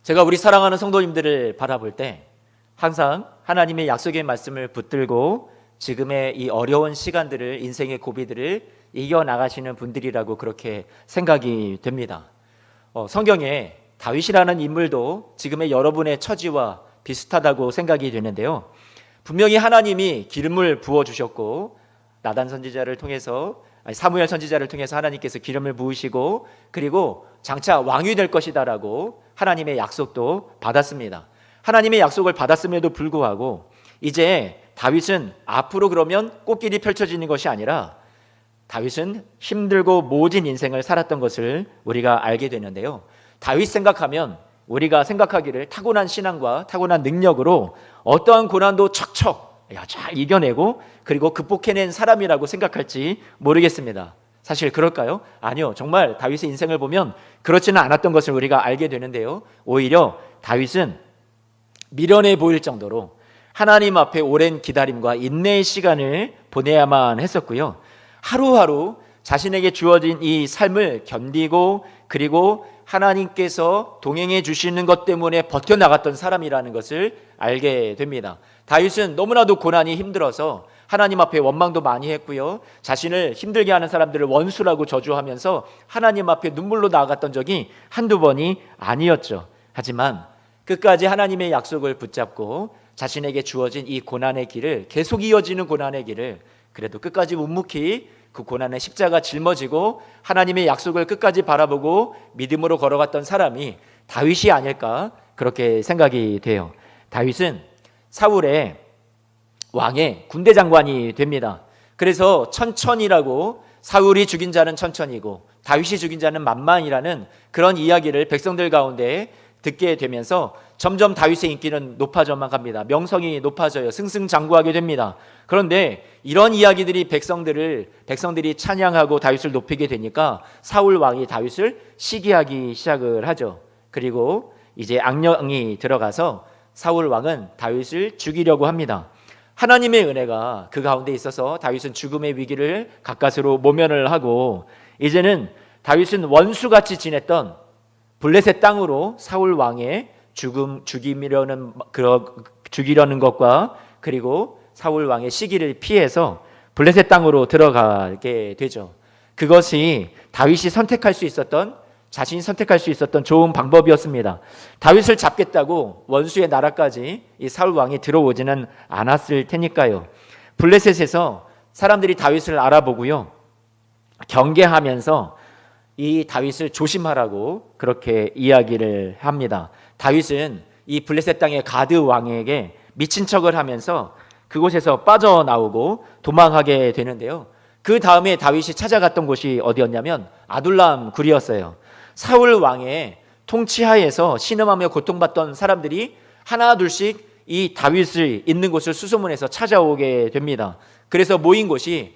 제가 우리 사랑하는 성도님들을 바라볼 때 항상 하나님의 약속의 말씀을 붙들고 지금의 이 어려운 시간들을, 인생의 고비들을 이겨나가시는 분들이라고 그렇게 생각이 됩니다. 성경에 다윗이라는 인물도 지금의 여러분의 처지와 비슷하다고 생각이 되는데요. 분명히 하나님이 기름을 부어주셨고 나단 선지자를 통해서, 사무엘 선지자를 통해서 하나님께서 기름을 부으시고 그리고 장차 왕이 될 것이다라고 하나님의 약속도 받았습니다. 하나님의 약속을 받았음에도 불구하고 이제 다윗은 앞으로 그러면 꽃길이 펼쳐지는 것이 아니라 다윗은 힘들고 모진 인생을 살았던 것을 우리가 알게 되는데요. 다윗 생각하면 우리가 생각하기를 타고난 신앙과 타고난 능력으로 어떠한 고난도 척척 잘 이겨내고 그리고 극복해낸 사람이라고 생각할지 모르겠습니다. 사실 그럴까요? 아니요. 정말 다윗의 인생을 보면 그렇지는 않았던 것을 우리가 알게 되는데요. 오히려 다윗은 미련해 보일 정도로 하나님 앞에 오랜 기다림과 인내의 시간을 보내야만 했었고요. 하루하루 자신에게 주어진 이 삶을 견디고 그리고 하나님께서 동행해 주시는 것 때문에 버텨나갔던 사람이라는 것을 알게 됩니다. 다윗은 너무나도 고난이 힘들어서 하나님 앞에 원망도 많이 했고요. 자신을 힘들게 하는 사람들을 원수라고 저주하면서 하나님 앞에 눈물로 나아갔던 적이 한두 번이 아니었죠. 하지만 끝까지 하나님의 약속을 붙잡고 자신에게 주어진 이 고난의 길을, 계속 이어지는 고난의 길을 그래도 끝까지 묵묵히 그 고난의 십자가 짊어지고 하나님의 약속을 끝까지 바라보고 믿음으로 걸어갔던 사람이 다윗이 아닐까 그렇게 생각이 돼요. 다윗은 사울의 왕의 군대 장관이 됩니다. 그래서 천천이라고, 사울이 죽인 자는 천천이고 다윗이 죽인 자는 만만이라는 그런 이야기를 백성들 가운데 듣게 되면서 점점 다윗의 인기는 높아져만 갑니다. 명성이 높아져요. 승승장구하게 됩니다. 그런데 이런 이야기들이 백성들이 찬양하고 다윗을 높이게 되니까 사울 왕이 다윗을 시기하기 시작을 하죠. 그리고 이제 악령이 들어가서 사울 왕은 다윗을 죽이려고 합니다. 하나님의 은혜가 그 가운데 있어서 다윗은 죽음의 위기를 가까스로 모면을 하고 이제는 다윗은 원수같이 지냈던 블레셋 땅으로 사울 왕의 죽이려는 것과 그리고 사울 왕의 시기를 피해서 블레셋 땅으로 들어가게 되죠. 그것이 다윗이 선택할 수 있었던, 자신이 선택할 수 있었던 좋은 방법이었습니다. 다윗을 잡겠다고 원수의 나라까지 이 사울 왕이 들어오지는 않았을 테니까요. 블레셋에서 사람들이 다윗을 알아보고요, 경계하면서 이 다윗을 조심하라고 그렇게 이야기를 합니다. 다윗은 이 블레셋 땅의 가드 왕에게 미친 척을 하면서 그곳에서 빠져나오고 도망하게 되는데요. 그 다음에 다윗이 찾아갔던 곳이 어디였냐면 아둘람 굴이었어요. 사울 왕의 통치하에서 신음하며 고통받던 사람들이 하나 둘씩 이 다윗을 있는 곳을 수소문해서 찾아오게 됩니다. 그래서 모인 곳이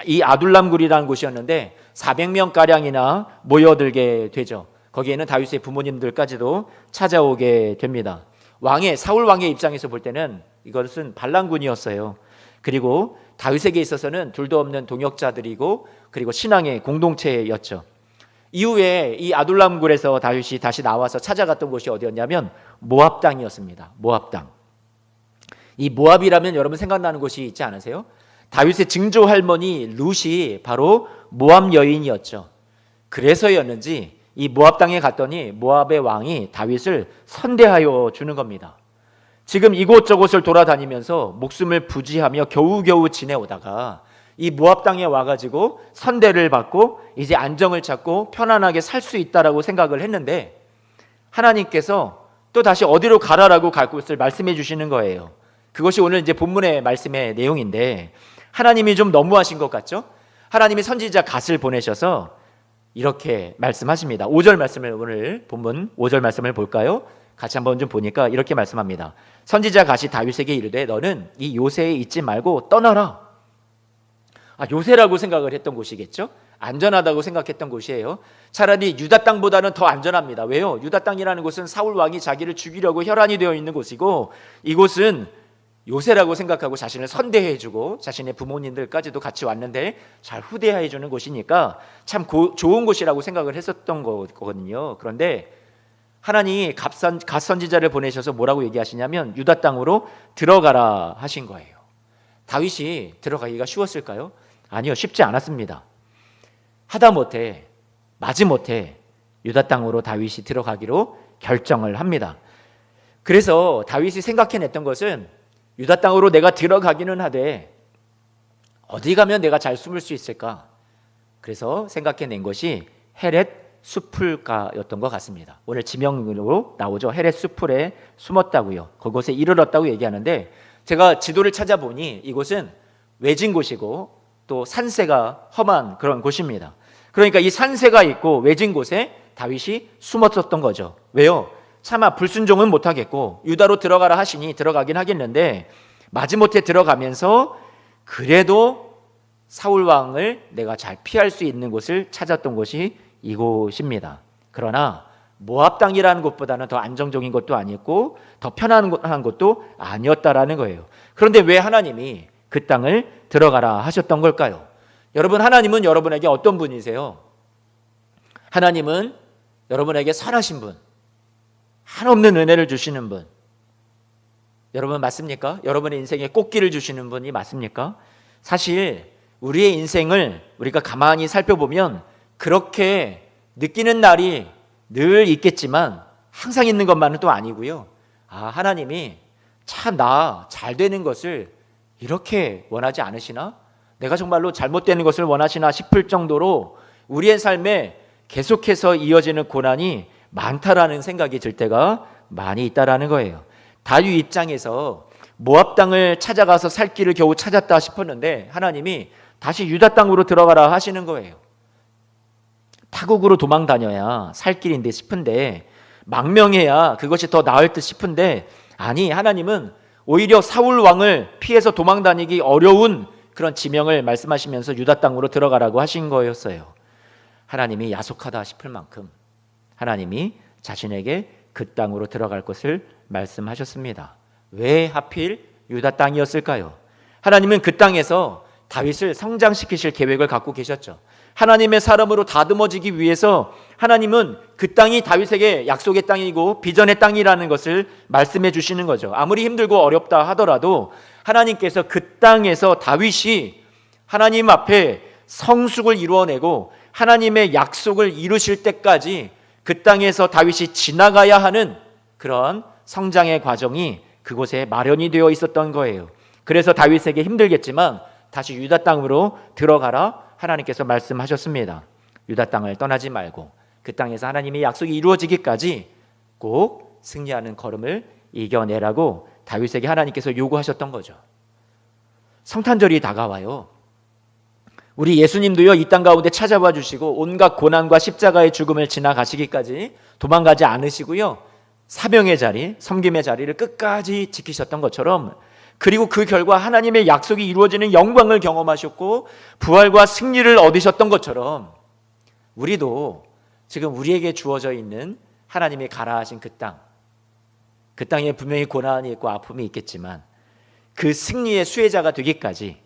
이 아둘람 굴이라는 곳이었는데 400명가량이나 모여들게 되죠. 거기에는 다윗의 부모님들까지도 찾아오게 됩니다. 사울 왕의 입장에서 볼 때는 이것은 반란군이었어요. 그리고 다윗에게 있어서는 둘도 없는 동역자들이고 그리고 신앙의 공동체였죠. 이후에 이 아둘람 굴에서 다윗이 다시 나와서 찾아갔던 곳이 어디였냐면 모압 땅이었습니다. 모압 땅. 이 모압이라면 여러분 생각나는 곳이 있지 않으세요? 다윗의 증조 할머니 룻이 바로 모압 여인이었죠. 그래서였는지 이 모압 땅에 갔더니 모압의 왕이 다윗을 선대하여 주는 겁니다. 지금 이곳저곳을 돌아다니면서 목숨을 부지하며 겨우겨우 지내오다가 이 모압 땅에 와가지고 선대를 받고 이제 안정을 찾고 편안하게 살 수 있다라고 생각을 했는데 하나님께서 또 다시 어디로 가라라고 갈 곳을 말씀해 주시는 거예요. 그것이 오늘 이제 본문의 말씀의 내용인데 하나님이 좀 너무하신 것 같죠? 하나님이 선지자 갓을 보내셔서 이렇게 말씀하십니다. 5절 말씀을, 오늘 본문 5절 말씀을 볼까요? 같이 한번 좀 보니까 이렇게 말씀합니다. 선지자 갓이 다윗에게 이르되 너는 이 요새에 있지 말고 떠나라. 요새라고 생각을 했던 곳이겠죠? 안전하다고 생각했던 곳이에요. 차라리 유다 땅보다는 더 안전합니다. 왜요? 유다 땅이라는 곳은 사울 왕이 자기를 죽이려고 혈안이 되어 있는 곳이고 이곳은 요새라고 생각하고 자신을 선대해주고 자신의 부모님들까지도 같이 왔는데 잘 후대해주는 곳이니까 참 좋은 곳이라고 생각을 했었던 거거든요. 그런데 하나님이 갓 선지자를 보내셔서 뭐라고 얘기하시냐면 유다 땅으로 들어가라 하신 거예요. 다윗이 들어가기가 쉬웠을까요? 아니요, 쉽지 않았습니다. 하다못해 마지못해 유다 땅으로 다윗이 들어가기로 결정을 합니다. 그래서 다윗이 생각해냈던 것은 유다 땅으로 내가 들어가기는 하되 어디 가면 내가 잘 숨을 수 있을까? 그래서 생각해낸 것이 헤렛 수풀가였던 것 같습니다. 오늘 지명으로 나오죠. 헤렛 수풀에 숨었다고요. 그곳에 이르렀다고 얘기하는데 제가 지도를 찾아보니 이곳은 외진 곳이고 또 산세가 험한 그런 곳입니다. 그러니까 이 산세가 있고 외진 곳에 다윗이 숨었었던 거죠. 왜요? 차마 불순종은 못하겠고 유다로 들어가라 하시니 들어가긴 하겠는데 마지못해 들어가면서 그래도 사울 왕을 내가 잘 피할 수 있는 곳을 찾았던 곳이 이곳입니다. 그러나 모압 땅이라는 곳보다는 더 안정적인 것도 아니었고 더 편안한 곳도 아니었다라는 거예요. 그런데 왜 하나님이 그 땅을 들어가라 하셨던 걸까요? 여러분, 하나님은 여러분에게 어떤 분이세요? 하나님은 여러분에게 선하신 분, 한없는 은혜를 주시는 분. 여러분 맞습니까? 여러분의 인생에 꽃길을 주시는 분이 맞습니까? 사실 우리의 인생을 우리가 가만히 살펴보면 그렇게 느끼는 날이 늘 있겠지만 항상 있는 것만은 또 아니고요. 하나님이 참 나 잘 되는 것을 이렇게 원하지 않으시나? 내가 정말로 잘못되는 것을 원하시나 싶을 정도로 우리의 삶에 계속해서 이어지는 고난이 많다라는 생각이 들 때가 많이 있다라는 거예요. 다윗 입장에서 모압 땅을 찾아가서 살 길을 겨우 찾았다 싶었는데 하나님이 다시 유다 땅으로 들어가라 하시는 거예요. 타국으로 도망 다녀야 살 길인데 싶은데 망명해야 그것이 더 나을 듯 싶은데 아니, 하나님은 오히려 사울 왕을 피해서 도망 다니기 어려운 그런 지명을 말씀하시면서 유다 땅으로 들어가라고 하신 거였어요. 하나님이 야속하다 싶을 만큼 하나님이 자신에게 그 땅으로 들어갈 것을 말씀하셨습니다. 왜 하필 유다 땅이었을까요? 하나님은 그 땅에서 다윗을 성장시키실 계획을 갖고 계셨죠. 하나님의 사람으로 다듬어지기 위해서 하나님은 그 땅이 다윗에게 약속의 땅이고 비전의 땅이라는 것을 말씀해 주시는 거죠. 아무리 힘들고 어렵다 하더라도 하나님께서 그 땅에서 다윗이 하나님 앞에 성숙을 이루어내고 하나님의 약속을 이루실 때까지 그 땅에서 다윗이 지나가야 하는 그런 성장의 과정이 그곳에 마련이 되어 있었던 거예요. 그래서 다윗에게 힘들겠지만 다시 유다 땅으로 들어가라 하나님께서 말씀하셨습니다. 유다 땅을 떠나지 말고 그 땅에서 하나님의 약속이 이루어지기까지 꼭 승리하는 걸음을 이겨내라고 다윗에게 하나님께서 요구하셨던 거죠. 성탄절이 다가와요. 우리 예수님도요, 이 땅 가운데 찾아와 주시고 온갖 고난과 십자가의 죽음을 지나가시기까지 도망가지 않으시고요, 사명의 자리, 섬김의 자리를 끝까지 지키셨던 것처럼, 그리고 그 결과 하나님의 약속이 이루어지는 영광을 경험하셨고 부활과 승리를 얻으셨던 것처럼 우리도 지금 우리에게 주어져 있는 하나님이 가라 하신 그 땅에 분명히 고난이 있고 아픔이 있겠지만 그 승리의 수혜자가 되기까지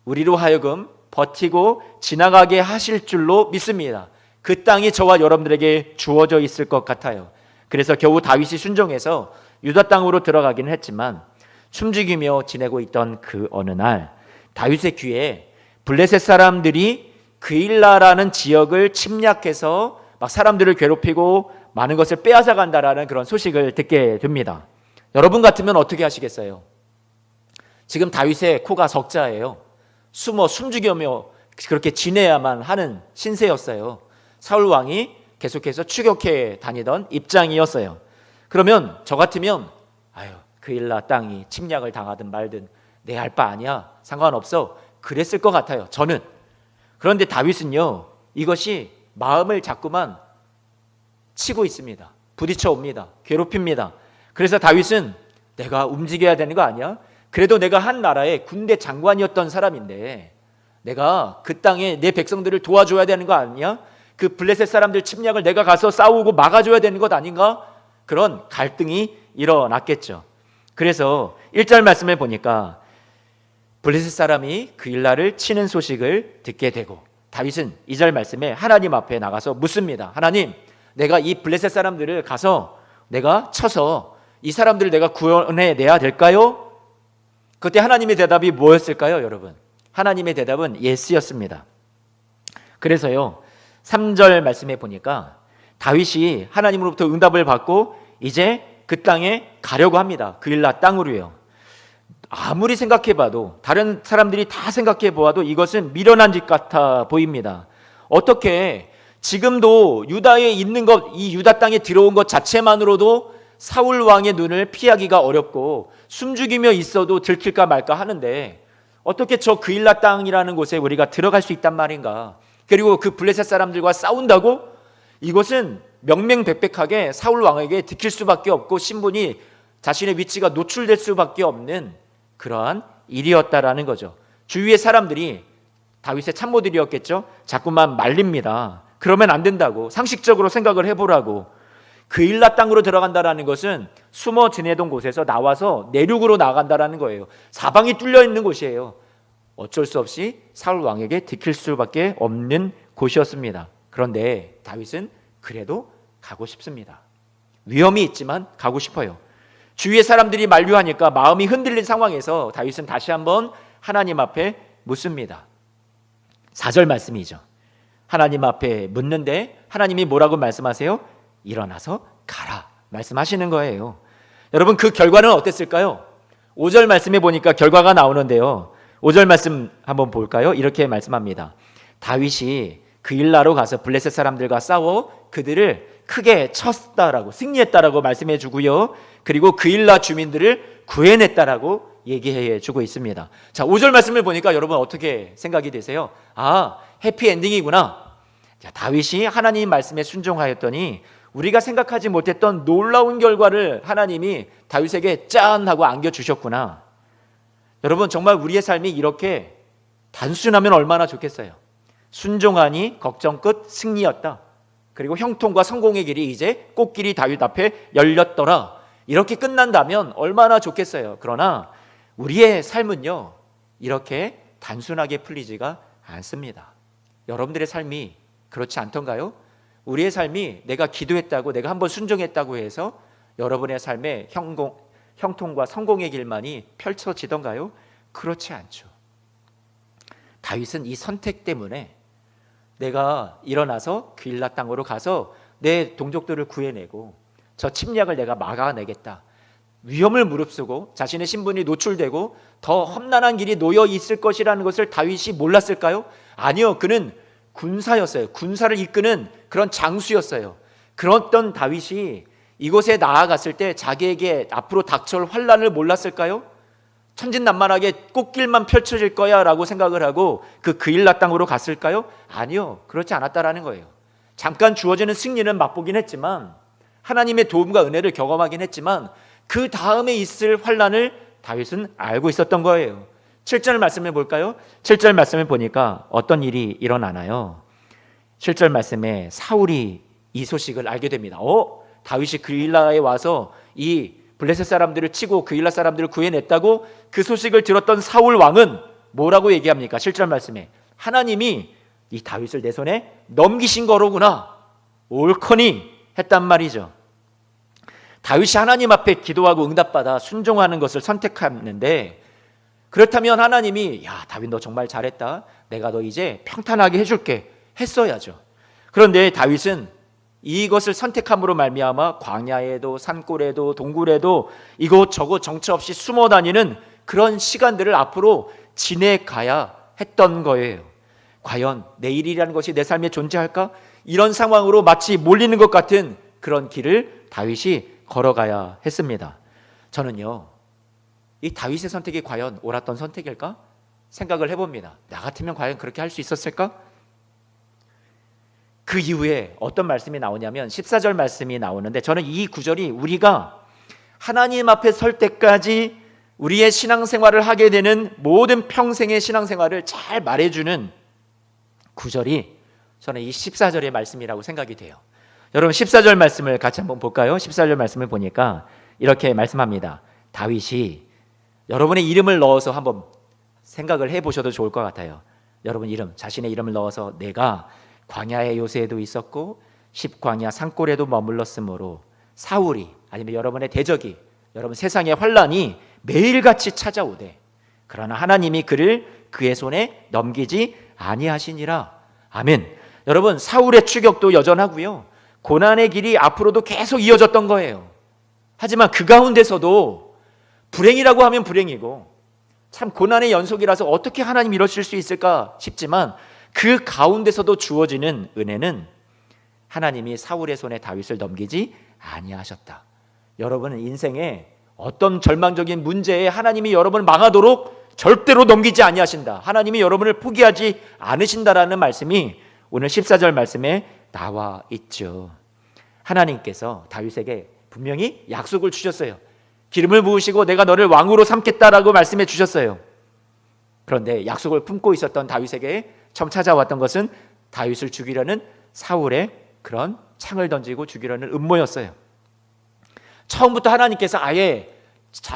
우리로 하여금 버티고 지나가게 하실 줄로 믿습니다. 그 땅이 저와 여러분들에게 주어져 있을 것 같아요. 그래서 겨우 다윗이 순종해서 유다 땅으로 들어가기는 했지만 숨죽이며 지내고 있던 그 어느 날 다윗의 귀에 블레셋 사람들이 그일라라는 지역을 침략해서 막 사람들을 괴롭히고 많은 것을 빼앗아 간다라는 그런 소식을 듣게 됩니다. 여러분 같으면 어떻게 하시겠어요? 지금 다윗의 코가 석자예요. 숨죽이며 그렇게 지내야만 하는 신세였어요. 사울 왕이 계속해서 추격해 다니던 입장이었어요. 그러면 저 같으면 그일라 땅이 침략을 당하든 말든 내 알 바 아니야, 상관없어, 그랬을 것 같아요, 저는. 그런데 다윗은요, 이것이 마음을 자꾸만 치고 있습니다. 부딪혀 옵니다. 괴롭힙니다. 그래서 다윗은 내가 움직여야 되는 거 아니야? 그래도 내가 한 나라의 군대 장관이었던 사람인데 내가 그 땅에 내 백성들을 도와줘야 되는 거 아니야? 그 블레셋 사람들 침략을 내가 가서 싸우고 막아줘야 되는 것 아닌가? 그런 갈등이 일어났겠죠. 그래서 1절 말씀을 보니까 블레셋 사람이 그일라를 치는 소식을 듣게 되고 다윗은 2절 말씀에 하나님 앞에 나가서 묻습니다. 하나님, 내가 이 블레셋 사람들을 가서 내가 쳐서 이 사람들을 내가 구원해내야 될까요? 그때 하나님의 대답이 뭐였을까요, 여러분? 하나님의 대답은 예스였습니다. 그래서요, 3절 말씀에 보니까 다윗이 하나님으로부터 응답을 받고 이제 그 땅에 가려고 합니다. 그일라 땅으로요. 아무리 생각해봐도, 다른 사람들이 다 생각해보아도 이것은 미련한 짓 같아 보입니다. 어떻게 지금도 유다에 있는 것, 이 유다 땅에 들어온 것 자체만으로도 사울 왕의 눈을 피하기가 어렵고 숨죽이며 있어도 들킬까 말까 하는데, 어떻게 저 그일라 땅이라는 곳에 우리가 들어갈 수 있단 말인가? 그리고 그 블레셋 사람들과 싸운다고? 이것은 명명백백하게 사울 왕에게 들킬 수밖에 없고 신분이, 자신의 위치가 노출될 수밖에 없는 그러한 일이었다라는 거죠. 주위의 사람들이, 다윗의 참모들이었겠죠, 자꾸만 말립니다. 그러면 안 된다고, 상식적으로 생각을 해보라고. 그일라 땅으로 들어간다라는 것은 숨어 지내던 곳에서 나와서 내륙으로 나간다라는 거예요. 사방이 뚫려 있는 곳이에요. 어쩔 수 없이 사울 왕에게 들킬 수밖에 없는 곳이었습니다. 그런데 다윗은 그래도 가고 싶습니다. 위험이 있지만 가고 싶어요. 주위의 사람들이 만류하니까 마음이 흔들린 상황에서 다윗은 다시 한번 하나님 앞에 묻습니다. 4절 말씀이죠. 하나님 앞에 묻는데 하나님이 뭐라고 말씀하세요? 일어나서 가라 말씀하시는 거예요. 여러분, 그 결과는 어땠을까요? 5절 말씀에 보니까 결과가 나오는데요, 5절 말씀 한번 볼까요? 이렇게 말씀합니다. 다윗이 그일라로 가서 블레셋 사람들과 싸워 그들을 크게 쳤다라고, 승리했다라고 말씀해 주고요, 그리고 그일라 주민들을 구해냈다라고 얘기해 주고 있습니다. 자, 5절 말씀을 보니까 여러분 어떻게 생각이 되세요? 아, 해피엔딩이구나. 자, 다윗이 하나님 말씀에 순종하였더니 우리가 생각하지 못했던 놀라운 결과를 하나님이 다윗에게 짠 하고 안겨주셨구나. 여러분, 정말 우리의 삶이 이렇게 단순하면 얼마나 좋겠어요. 순종하니 걱정 끝 승리였다. 그리고 형통과 성공의 길이 이제 꽃길이 다윗 앞에 열렸더라. 이렇게 끝난다면 얼마나 좋겠어요. 그러나 우리의 삶은요, 이렇게 단순하게 풀리지가 않습니다. 여러분들의 삶이 그렇지 않던가요? 우리의 삶이 내가 기도했다고, 내가 한번 순종했다고 해서 여러분의 삶에 형통과 성공의 길만이 펼쳐지던가요? 그렇지 않죠. 다윗은 이 선택 때문에 내가 일어나서 그일라 땅으로 가서 내 동족들을 구해내고 저 침략을 내가 막아내겠다, 위험을 무릅쓰고 자신의 신분이 노출되고 더 험난한 길이 놓여 있을 것이라는 것을 다윗이 몰랐을까요? 아니요, 그는 군사였어요. 군사를 이끄는 그런 장수였어요. 그랬던 다윗이 이곳에 나아갔을 때 자기에게 앞으로 닥쳐올 환난을 몰랐을까요? 천진난만하게 꽃길만 펼쳐질 거야 라고 생각을 하고 그일라 땅으로 갔을까요? 아니요, 그렇지 않았다라는 거예요. 잠깐 주어지는 승리는 맛보긴 했지만, 하나님의 도움과 은혜를 경험하긴 했지만, 그 다음에 있을 환난을 다윗은 알고 있었던 거예요. 7절 말씀을 볼까요? 7절 말씀을 보니까 어떤 일이 일어나나요? 7절 말씀에 사울이 이 소식을 알게 됩니다. 다윗이 그일라에 와서 이 블레셋 사람들을 치고 그일라 사람들을 구해냈다고 그 소식을 들었던 사울 왕은 뭐라고 얘기합니까? 7절 말씀에 하나님이 이 다윗을 내 손에 넘기신 거로구나, 옳거니 했단 말이죠. 다윗이 하나님 앞에 기도하고 응답받아 순종하는 것을 선택했는데, 그렇다면 하나님이 야, 다윗 너 정말 잘했다, 내가 너 이제 평탄하게 해줄게 했어야죠. 그런데 다윗은 이것을 선택함으로 말미암아 광야에도 산골에도 동굴에도 이곳저곳 정처 없이 숨어 다니는 그런 시간들을 앞으로 지내가야 했던 거예요. 과연 내일이라는 것이 내 삶에 존재할까? 이런 상황으로 마치 몰리는 것 같은 그런 길을 다윗이 걸어가야 했습니다. 저는요, 이 다윗의 선택이 과연 옳았던 선택일까? 생각을 해봅니다. 나 같으면 과연 그렇게 할 수 있었을까? 그 이후에 어떤 말씀이 나오냐면 14절 말씀이 나오는데, 저는 이 구절이 우리가 하나님 앞에 설 때까지 우리의 신앙생활을 하게 되는 모든 평생의 신앙생활을 잘 말해주는 구절이 저는 이 14절의 말씀이라고 생각이 돼요. 여러분, 14절 말씀을 같이 한번 볼까요? 14절 말씀을 보니까 이렇게 말씀합니다. 다윗이 여러분의 이름을 넣어서 한번 생각을 해보셔도 좋을 것 같아요. 여러분 이름, 자신의 이름을 넣어서 내가 광야의 요새에도 있었고 십광야 산골에도 머물렀으므로 사울이 아니면 여러분의 대적이, 여러분 세상의 환란이 매일같이 찾아오되 그러나 하나님이 그를 그의 손에 넘기지 아니하시니라. 아멘. 여러분, 사울의 추격도 여전하고요, 고난의 길이 앞으로도 계속 이어졌던 거예요. 하지만 그 가운데서도 불행이라고 하면 불행이고 참 고난의 연속이라서 어떻게 하나님 이러실 수 있을까 싶지만 그 가운데서도 주어지는 은혜는 하나님이 사울의 손에 다윗을 넘기지 아니하셨다. 여러분은 인생에 어떤 절망적인 문제에 하나님이 여러분을 망하도록 절대로 넘기지 아니하신다. 하나님이 여러분을 포기하지 않으신다라는 말씀이 오늘 14절 말씀에 나와 있죠. 하나님께서 다윗에게 분명히 약속을 주셨어요. 기름을 부으시고 내가 너를 왕으로 삼겠다라고 말씀해 주셨어요. 그런데 약속을 품고 있었던 다윗에게 처음 찾아왔던 것은 다윗을 죽이려는 사울의 그런 창을 던지고 죽이려는 음모였어요. 처음부터 하나님께서 아예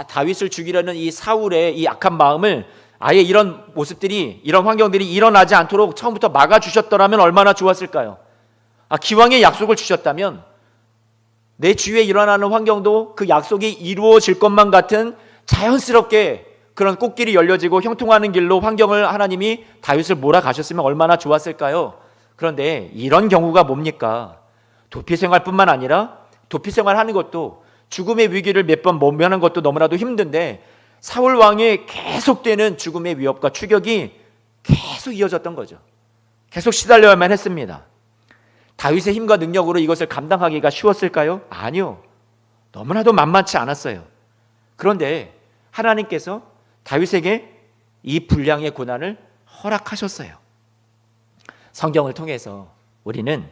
다윗을 죽이려는 이 사울의 이 악한 마음을 아예 이런 모습들이, 이런 환경들이 일어나지 않도록 처음부터 막아주셨더라면 얼마나 좋았을까요? 기왕의 약속을 주셨다면 내 주위에 일어나는 환경도 그 약속이 이루어질 것만 같은 자연스럽게 그런 꽃길이 열려지고 형통하는 길로 환경을 하나님이 다윗을 몰아가셨으면 얼마나 좋았을까요? 그런데 이런 경우가 뭡니까? 도피 생활뿐만 아니라 도피 생활하는 것도, 죽음의 위기를 몇 번 모면하는 것도 너무나도 힘든데 사울 왕의 계속되는 죽음의 위협과 추격이 계속 이어졌던 거죠. 계속 시달려야만 했습니다. 다윗의 힘과 능력으로 이것을 감당하기가 쉬웠을까요? 아니요. 너무나도 만만치 않았어요. 그런데 하나님께서 다윗에게 이 분량의 고난을 허락하셨어요. 성경을 통해서 우리는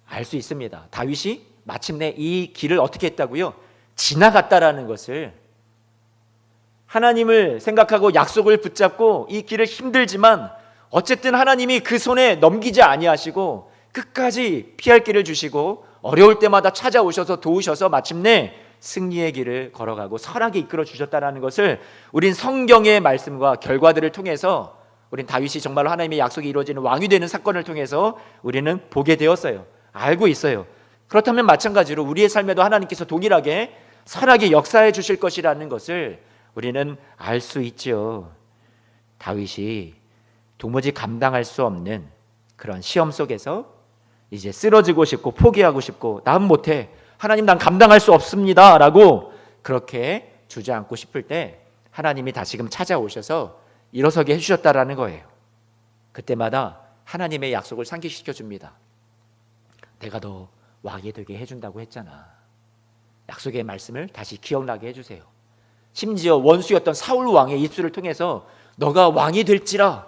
알 수 있습니다. 다윗이 마침내 이 길을 어떻게 했다고요? 지나갔다라는 것을. 하나님을 생각하고 약속을 붙잡고 이 길을 힘들지만 어쨌든 하나님이 그 손에 넘기지 아니하시고 끝까지 피할 길을 주시고 어려울 때마다 찾아오셔서 도우셔서 마침내 승리의 길을 걸어가고 선하게 이끌어 주셨다는 것을 우린 성경의 말씀과 결과들을 통해서, 우린 다윗이 정말로 하나님의 약속이 이루어지는 왕이 되는 사건을 통해서 우리는 보게 되었어요. 알고 있어요. 그렇다면 마찬가지로 우리의 삶에도 하나님께서 동일하게 선하게 역사해 주실 것이라는 것을 우리는 알 수 있죠. 다윗이 도무지 감당할 수 없는 그런 시험 속에서 이제 쓰러지고 싶고 포기하고 싶고 난 못해, 하나님 난 감당할 수 없습니다 라고 그렇게 주저앉고 싶을 때 하나님이 다시금 찾아오셔서 일어서게 해주셨다라는 거예요. 그때마다 하나님의 약속을 상기시켜 줍니다. 내가 너 왕이 되게 해준다고 했잖아. 약속의 말씀을 다시 기억나게 해주세요. 심지어 원수였던 사울 왕의 입술을 통해서 너가 왕이 될지라.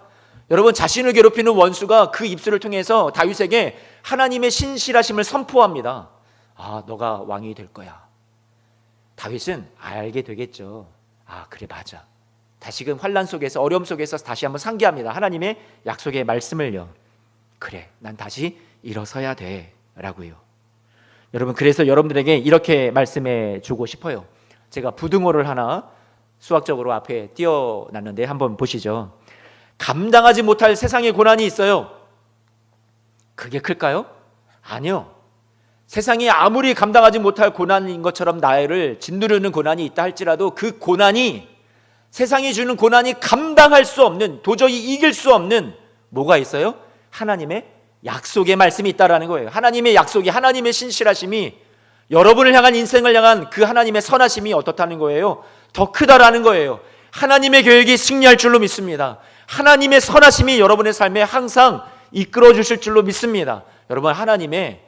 여러분, 자신을 괴롭히는 원수가 그 입술을 통해서 다윗에게 하나님의 신실하심을 선포합니다. 너가 왕이 될 거야. 다윗은 알게 되겠죠. 그래, 맞아. 다시금 환난 속에서, 어려움 속에서 다시 한번 상기합니다. 하나님의 약속의 말씀을요. 그래, 난 다시 일어서야 돼 라고요. 여러분, 그래서 여러분들에게 이렇게 말씀해 주고 싶어요. 제가 부등호를 하나 수학적으로 앞에 띄워놨는데 한번 보시죠. 감당하지 못할 세상의 고난이 있어요. 그게 클까요? 아니요. 세상이 아무리 감당하지 못할 고난인 것처럼 나를 짓누르는 고난이 있다 할지라도 그 고난이, 세상이 주는 고난이 감당할 수 없는, 도저히 이길 수 없는 뭐가 있어요? 하나님의 약속의 말씀이 있다라는 거예요. 하나님의 약속이, 하나님의 신실하심이, 여러분을 향한, 인생을 향한 그 하나님의 선하심이 어떻다는 거예요? 더 크다라는 거예요. 하나님의 계획이 승리할 줄로 믿습니다. 하나님의 선하심이 여러분의 삶에 항상 이끌어 주실 줄로 믿습니다. 여러분, 하나님의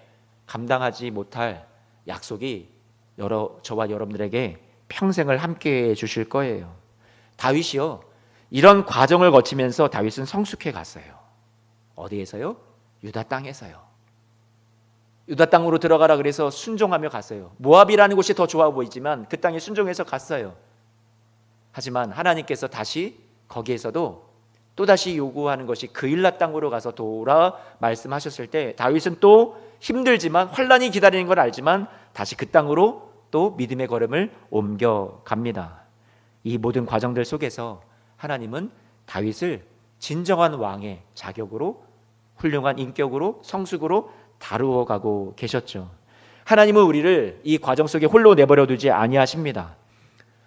감당하지 못할 약속이 저와 여러분들에게 평생을 함께해 주실 거예요. 다윗이요, 이런 과정을 거치면서 다윗은 성숙해 갔어요. 어디에서요? 유다 땅에서요. 유다 땅으로 들어가라 그래서 순종하며 갔어요. 모압이라는 곳이 더 좋아 보이지만 그 땅에 순종해서 갔어요. 하지만 하나님께서 다시 거기에서도 또다시 요구하는 것이 그일라 땅으로 가서 돌아 말씀하셨을 때 다윗은 또 힘들지만 환란이 기다리는 걸 알지만 다시 그 땅으로 또 믿음의 걸음을 옮겨갑니다. 이 모든 과정들 속에서 하나님은 다윗을 진정한 왕의 자격으로, 훌륭한 인격으로, 성숙으로 다루어가고 계셨죠. 하나님은 우리를 이 과정 속에 홀로 내버려 두지 아니하십니다.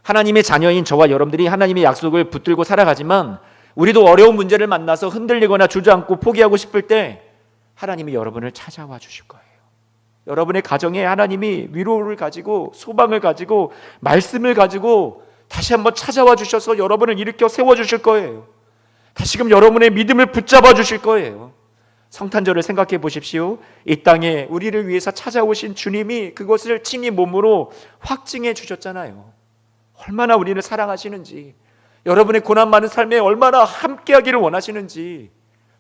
하나님의 자녀인 저와 여러분들이 하나님의 약속을 붙들고 살아가지만 우리도 어려운 문제를 만나서 흔들리거나 주저앉고 포기하고 싶을 때 하나님이 여러분을 찾아와 주실 거예요. 여러분의 가정에 하나님이 위로를 가지고 소망을 가지고 말씀을 가지고 다시 한번 찾아와 주셔서 여러분을 일으켜 세워 주실 거예요. 다시금 여러분의 믿음을 붙잡아 주실 거예요. 성탄절을 생각해 보십시오. 이 땅에 우리를 위해서 찾아오신 주님이 그것을 친히 몸으로 확증해 주셨잖아요. 얼마나 우리를 사랑하시는지, 여러분의 고난 많은 삶에 얼마나 함께하기를 원하시는지,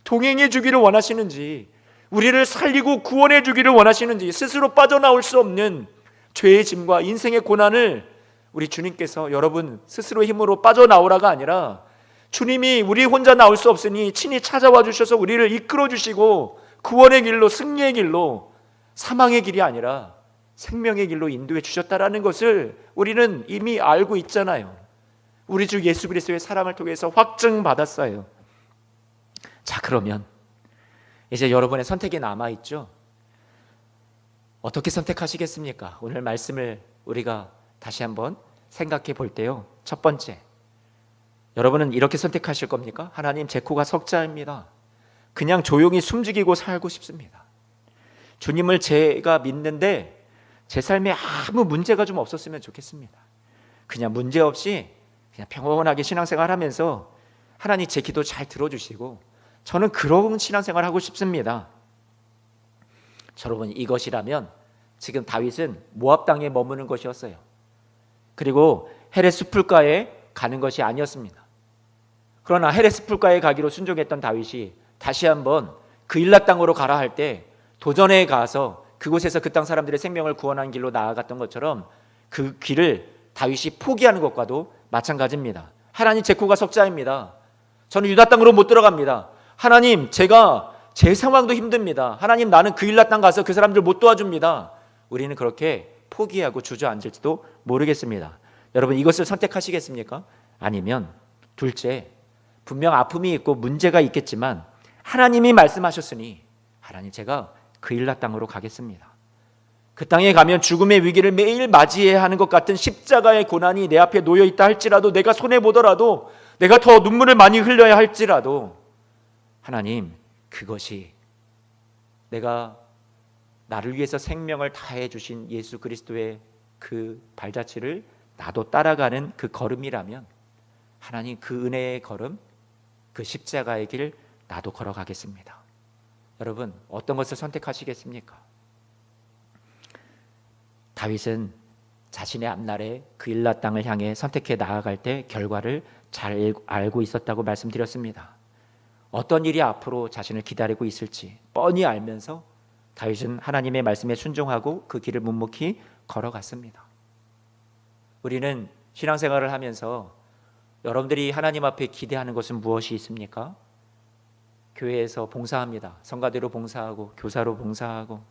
동행해 주기를 원하시는지, 우리를 살리고 구원해 주기를 원하시는지, 스스로 빠져나올 수 없는 죄의 짐과 인생의 고난을 우리 주님께서 여러분 스스로 힘으로 빠져나오라가 아니라 주님이 우리 혼자 나올 수 없으니 친히 찾아와 주셔서 우리를 이끌어 주시고 구원의 길로, 승리의 길로, 사망의 길이 아니라 생명의 길로 인도해 주셨다라는 것을 우리는 이미 알고 있잖아요. 우리 주 예수 그리스도의 사랑을 통해서 확증받았어요. 자, 그러면 이제 여러분의 선택이 남아있죠. 어떻게 선택하시겠습니까? 오늘 말씀을 우리가 다시 한번 생각해 볼 때요, 첫 번째, 여러분은 이렇게 선택하실 겁니까? 하나님, 제 코가 석자입니다. 그냥 조용히 숨죽이고 살고 싶습니다. 주님을 제가 믿는데 제 삶에 아무 문제가 좀 없었으면 좋겠습니다. 그냥 문제없이 그냥 평온하게 신앙생활하면서 하나님 제 기도 잘 들어주시고 저는 그런 신앙생활을 하고 싶습니다. 여러분, 이것이라면 지금 다윗은 모압 땅에 머무는 것이었어요. 그리고 헤레스 풀가에 가는 것이 아니었습니다. 그러나 헤레스 풀가에 가기로 순종했던 다윗이 다시 한번 그일라 땅으로 가라 할 때 도전에 가서 그곳에서 그 땅 사람들의 생명을 구원하는 길로 나아갔던 것처럼 그 길을 다윗이 포기하는 것과도 마찬가지입니다. 하나님, 제 코가 석자입니다. 저는 유다 땅으로 못 들어갑니다. 하나님, 제가 제 상황도 힘듭니다. 하나님, 나는 그일라 땅 가서 그 사람들 못 도와줍니다. 우리는 그렇게 포기하고 주저앉을지도 모르겠습니다. 여러분, 이것을 선택하시겠습니까? 아니면 둘째, 분명 아픔이 있고 문제가 있겠지만 하나님이 말씀하셨으니 하나님, 제가 그일라 땅으로 가겠습니다. 그 땅에 가면 죽음의 위기를 매일 맞이해야 하는 것 같은 십자가의 고난이 내 앞에 놓여 있다 할지라도, 내가 손해보더라도, 내가 더 눈물을 많이 흘려야 할지라도 하나님, 그것이 내가 나를 위해서 생명을 다해 주신 예수 그리스도의 그 발자취를 나도 따라가는 그 걸음이라면 하나님, 그 은혜의 걸음, 그 십자가의 길 나도 걸어가겠습니다. 여러분, 어떤 것을 선택하시겠습니까? 다윗은 자신의 앞날에 그일라 땅을 향해 선택해 나아갈 때 결과를 잘 알고 있었다고 말씀드렸습니다. 어떤 일이 앞으로 자신을 기다리고 있을지 뻔히 알면서 다윗은 하나님의 말씀에 순종하고 그 길을 묵묵히 걸어갔습니다. 우리는 신앙생활을 하면서 여러분들이 하나님 앞에 기대하는 것은 무엇이 있습니까? 교회에서 봉사합니다. 성가대로 봉사하고 교사로 봉사하고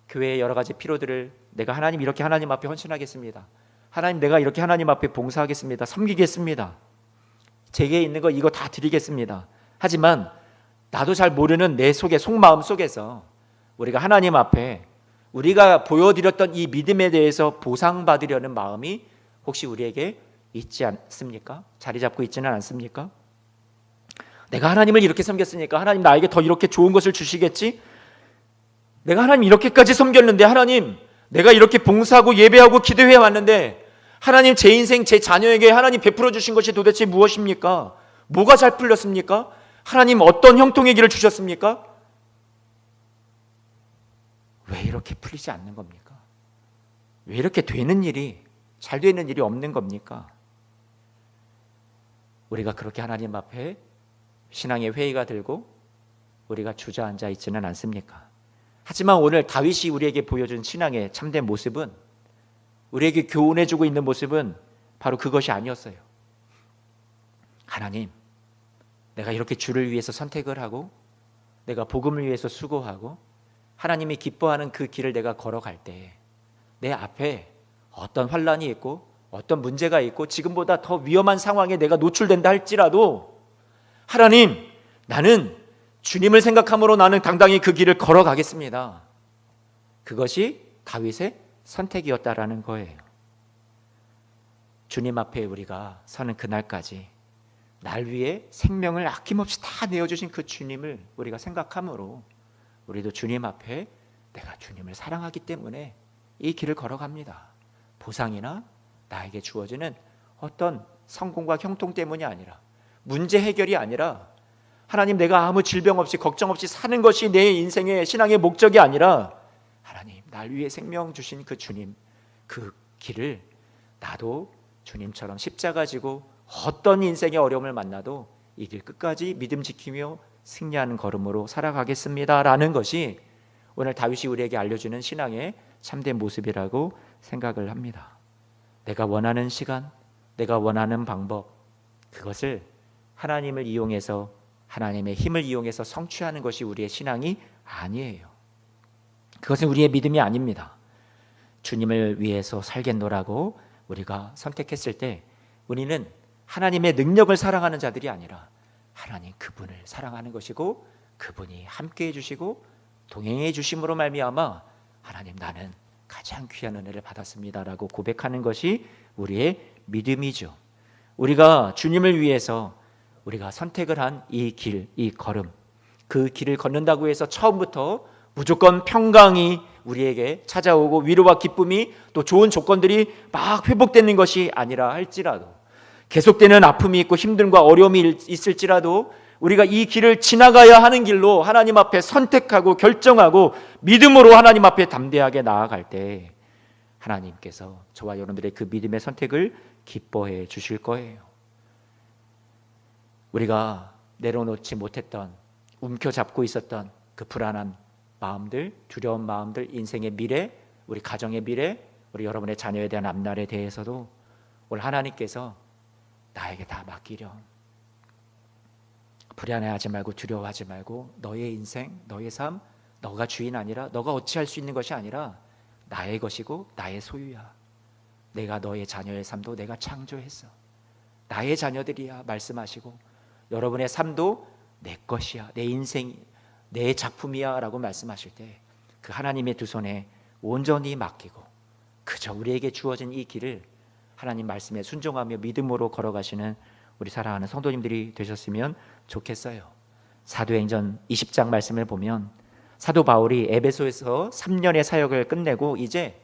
교회의 여러 가지 필요들을 내가 하나님, 이렇게 하나님 앞에 헌신하겠습니다. 하나님, 내가 이렇게 하나님 앞에 봉사하겠습니다. 섬기겠습니다. 제게 있는 거 이거 다 드리겠습니다. 하지만 나도 잘 모르는 내 속의 속마음 속에서 우리가 하나님 앞에 우리가 보여드렸던 이 믿음에 대해서 보상받으려는 마음이 혹시 우리에게 있지 않습니까? 자리 잡고 있지는 않습니까? 내가 하나님을 이렇게 섬겼으니까 하나님 나에게 더 이렇게 좋은 것을 주시겠지? 내가 하나님 이렇게까지 섬겼는데, 하나님 내가 이렇게 봉사하고 예배하고 기도해 왔는데 하나님, 제 인생, 제 자녀에게 하나님 베풀어 주신 것이 도대체 무엇입니까? 뭐가 잘 풀렸습니까? 하나님, 어떤 형통의 길을 주셨습니까? 왜 이렇게 풀리지 않는 겁니까? 왜 이렇게 되는 일이, 잘 되는 일이 없는 겁니까? 우리가 그렇게 하나님 앞에 신앙의 회의가 들고 우리가 주저앉아 있지는 않습니까? 하지만 오늘 다윗이 우리에게 보여준 신앙의 참된 모습은, 우리에게 교훈해주고 있는 모습은 바로 그것이 아니었어요. 하나님, 내가 이렇게 주를 위해서 선택을 하고 내가 복음을 위해서 수고하고 하나님이 기뻐하는 그 길을 내가 걸어갈 때 내 앞에 어떤 환난이 있고 어떤 문제가 있고 지금보다 더 위험한 상황에 내가 노출된다 할지라도 하나님, 나는 주님을 생각함으로 나는 당당히 그 길을 걸어가겠습니다. 그것이 다윗의 선택이었다라는 거예요. 주님 앞에 우리가 서는 그날까지 날 위해 생명을 아낌없이 다 내어주신 그 주님을 우리가 생각함으로 우리도 주님 앞에 내가 주님을 사랑하기 때문에 이 길을 걸어갑니다. 보상이나 나에게 주어지는 어떤 성공과 형통 때문이 아니라, 문제 해결이 아니라, 하나님 내가 아무 질병 없이 걱정 없이 사는 것이 내 인생의 신앙의 목적이 아니라, 하나님 날 위해 생명 주신 그 주님, 그 길을 나도 주님처럼 십자가 지고 어떤 인생의 어려움을 만나도 이 길 끝까지 믿음 지키며 승리하는 걸음으로 살아가겠습니다 라는 것이 오늘 다윗이 우리에게 알려주는 신앙의 참된 모습이라고 생각을 합니다. 내가 원하는 시간, 내가 원하는 방법, 그것을 하나님을 이용해서, 하나님의 힘을 이용해서 성취하는 것이 우리의 신앙이 아니에요. 그것은 우리의 믿음이 아닙니다. 주님을 위해서 살겠노라고 우리가 선택했을 때 우리는 하나님의 능력을 사랑하는 자들이 아니라 하나님 그분을 사랑하는 것이고, 그분이 함께해 주시고 동행해 주심으로 말미암아 하나님 나는 가장 귀한 은혜를 받았습니다라고 고백하는 것이 우리의 믿음이죠. 우리가 주님을 위해서 우리가 선택을 한 이 길, 이 걸음, 그 길을 걷는다고 해서 처음부터 무조건 평강이 우리에게 찾아오고 위로와 기쁨이 또 좋은 조건들이 막 회복되는 것이 아니라 할지라도, 계속되는 아픔이 있고 힘듦과 어려움이 있을지라도 우리가 이 길을 지나가야 하는 길로 하나님 앞에 선택하고 결정하고 믿음으로 하나님 앞에 담대하게 나아갈 때 하나님께서 저와 여러분들의 그 믿음의 선택을 기뻐해 주실 거예요. 우리가 내려놓지 못했던, 움켜잡고 있었던 그 불안한 마음들, 두려운 마음들, 인생의 미래, 우리 가정의 미래, 우리 여러분의 자녀에 대한 앞날에 대해서도 오늘 하나님께서 나에게 다 맡기렴. 불안해하지 말고 두려워하지 말고 너의 인생, 너의 삶, 너가 주인 아니라, 너가 어찌할 수 있는 것이 아니라 나의 것이고 나의 소유야. 내가 너의 자녀의 삶도 내가 창조했어. 나의 자녀들이야 말씀하시고, 여러분의 삶도 내 것이야, 내 인생, 내 작품이야 라고 말씀하실 때 그 하나님의 두 손에 온전히 맡기고 그저 우리에게 주어진 이 길을 하나님 말씀에 순종하며 믿음으로 걸어가시는 우리 사랑하는 성도님들이 되셨으면 좋겠어요. 사도행전 20장 말씀을 보면 사도 바울이 에베소에서 3년의 사역을 끝내고 이제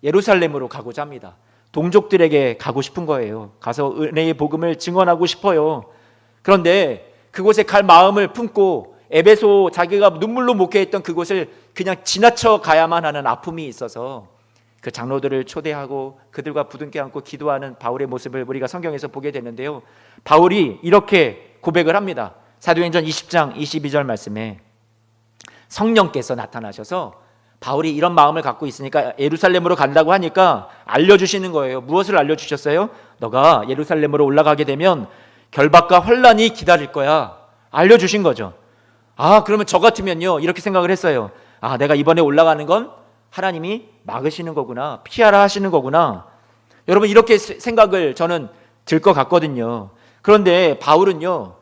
예루살렘으로 가고자 합니다. 동족들에게 가고 싶은 거예요. 가서 은혜의 복음을 증언하고 싶어요. 그런데 그곳에 갈 마음을 품고 에베소, 자기가 눈물로 목회했던 그곳을 그냥 지나쳐 가야만 하는 아픔이 있어서 그 장로들을 초대하고 그들과 부둥켜 안고 기도하는 바울의 모습을 우리가 성경에서 보게 되는데요, 바울이 이렇게 고백을 합니다. 사도행전 20장 22절 말씀에 성령께서 나타나셔서 바울이 이런 마음을 갖고 있으니까 예루살렘으로 간다고 하니까 알려주시는 거예요. 무엇을 알려주셨어요? 너가 예루살렘으로 올라가게 되면 결박과 환란이 기다릴 거야. 알려주신 거죠. 그러면 저 같으면요 이렇게 생각을 했어요. 내가 이번에 올라가는 건 하나님이 막으시는 거구나, 피하라 하시는 거구나. 여러분 이렇게 생각을 저는 들 것 같거든요. 그런데 바울은요,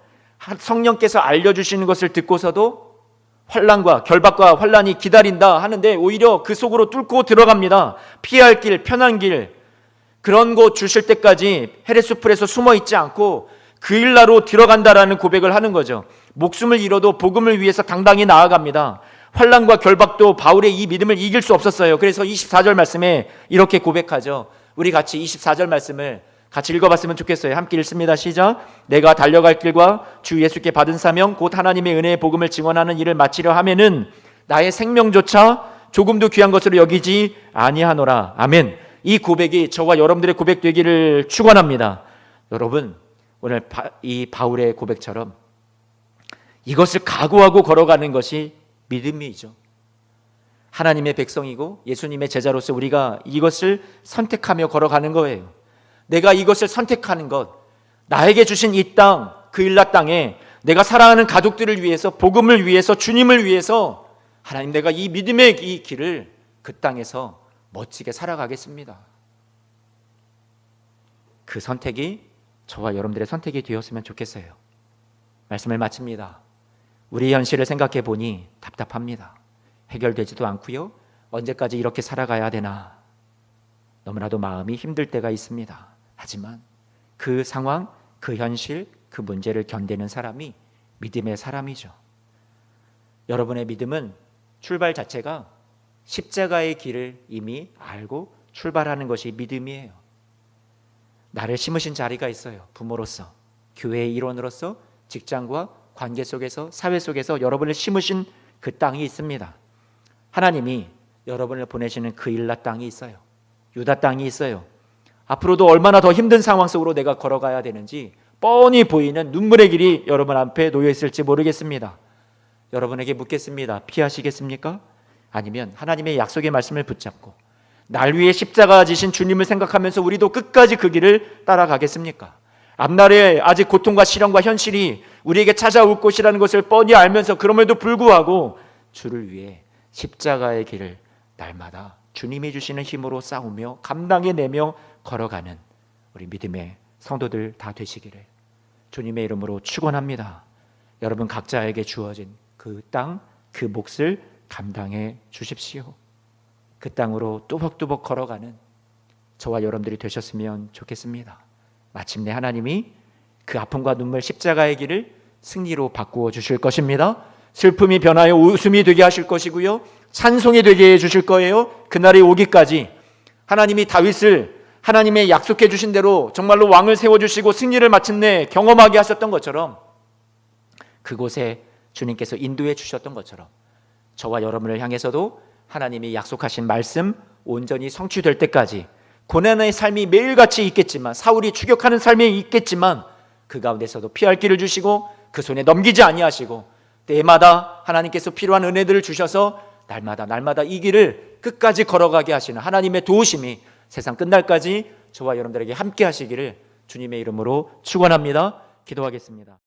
성령께서 알려주시는 것을 듣고서도 환란과 결박과 환란이 기다린다 하는데 오히려 그 속으로 뚫고 들어갑니다. 피할 길, 편한 길, 그런 곳 주실 때까지 헤레스풀에서 숨어 있지 않고 그 일나로 들어간다라는 고백을 하는 거죠. 목숨을 잃어도 복음을 위해서 당당히 나아갑니다. 환란과 결박도 바울의 이 믿음을 이길 수 없었어요. 그래서 24절 말씀에 이렇게 고백하죠. 우리 같이 24절 말씀을 같이 읽어봤으면 좋겠어요. 함께 읽습니다. 시작. 내가 달려갈 길과 주 예수께 받은 사명 곧 하나님의 은혜의 복음을 증언하는 일을 마치려 하면은 나의 생명조차 조금도 귀한 것으로 여기지 아니하노라. 아멘. 이 고백이 저와 여러분들의 고백 되기를 축원합니다. 여러분 오늘 이 바울의 고백처럼 이것을 각오하고 걸어가는 것이 믿음이죠. 하나님의 백성이고 예수님의 제자로서 우리가 이것을 선택하며 걸어가는 거예요. 내가 이것을 선택하는 것, 나에게 주신 이 땅, 그 일라 땅에 내가 사랑하는 가족들을 위해서, 복음을 위해서, 주님을 위해서 하나님 내가 이 믿음의 이 길을 그 땅에서 멋지게 살아가겠습니다. 그 선택이 저와 여러분들의 선택이 되었으면 좋겠어요. 말씀을 마칩니다. 우리 현실을 생각해 보니 답답합니다. 해결되지도 않고요. 언제까지 이렇게 살아가야 되나 너무나도 마음이 힘들 때가 있습니다. 하지만 그 상황, 그 현실, 그 문제를 견디는 사람이 믿음의 사람이죠. 여러분의 믿음은 출발 자체가 십자가의 길을 이미 알고 출발하는 것이 믿음이에요. 나를 심으신 자리가 있어요. 부모로서, 교회의 일원으로서, 직장과 관계 속에서, 사회 속에서 여러분을 심으신 그 땅이 있습니다. 하나님이 여러분을 보내시는 그 일라 땅이 있어요. 유다 땅이 있어요. 앞으로도 얼마나 더 힘든 상황 속으로 내가 걸어가야 되는지 뻔히 보이는 눈물의 길이 여러분 앞에 놓여 있을지 모르겠습니다. 여러분에게 묻겠습니다. 피하시겠습니까? 아니면 하나님의 약속의 말씀을 붙잡고 날 위해 십자가 지신 주님을 생각하면서 우리도 끝까지 그 길을 따라가겠습니까? 앞날에 아직 고통과 시련과 현실이 우리에게 찾아올 것이라는 것을 뻔히 알면서 그럼에도 불구하고 주를 위해 십자가의 길을 날마다 주님이 주시는 힘으로 싸우며 감당해내며 걸어가는 우리 믿음의 성도들 다 되시기를 주님의 이름으로 축원합니다. 여러분 각자에게 주어진 그 땅, 그 몫을 감당해 주십시오. 그 땅으로 뚜벅뚜벅 걸어가는 저와 여러분들이 되셨으면 좋겠습니다. 마침내 하나님이 그 아픔과 눈물 십자가의 길을 승리로 바꾸어 주실 것입니다. 슬픔이 변하여 웃음이 되게 하실 것이고요, 찬송이 되게 해 주실 거예요. 그날이 오기까지 하나님이 다윗을 하나님의 약속해 주신 대로 정말로 왕을 세워주시고 승리를 마침내 경험하게 하셨던 것처럼, 그곳에 주님께서 인도해 주셨던 것처럼 저와 여러분을 향해서도 하나님이 약속하신 말씀 온전히 성취될 때까지 고난의 삶이 매일같이 있겠지만, 사울이 추격하는 삶이 있겠지만 그 가운데서도 피할 길을 주시고 그 손에 넘기지 아니하시고 때마다 하나님께서 필요한 은혜들을 주셔서 날마다 이 길을 끝까지 걸어가게 하시는 하나님의 도우심이 세상 끝날까지 저와 여러분들에게 함께 하시기를 주님의 이름으로 축원합니다. 기도하겠습니다.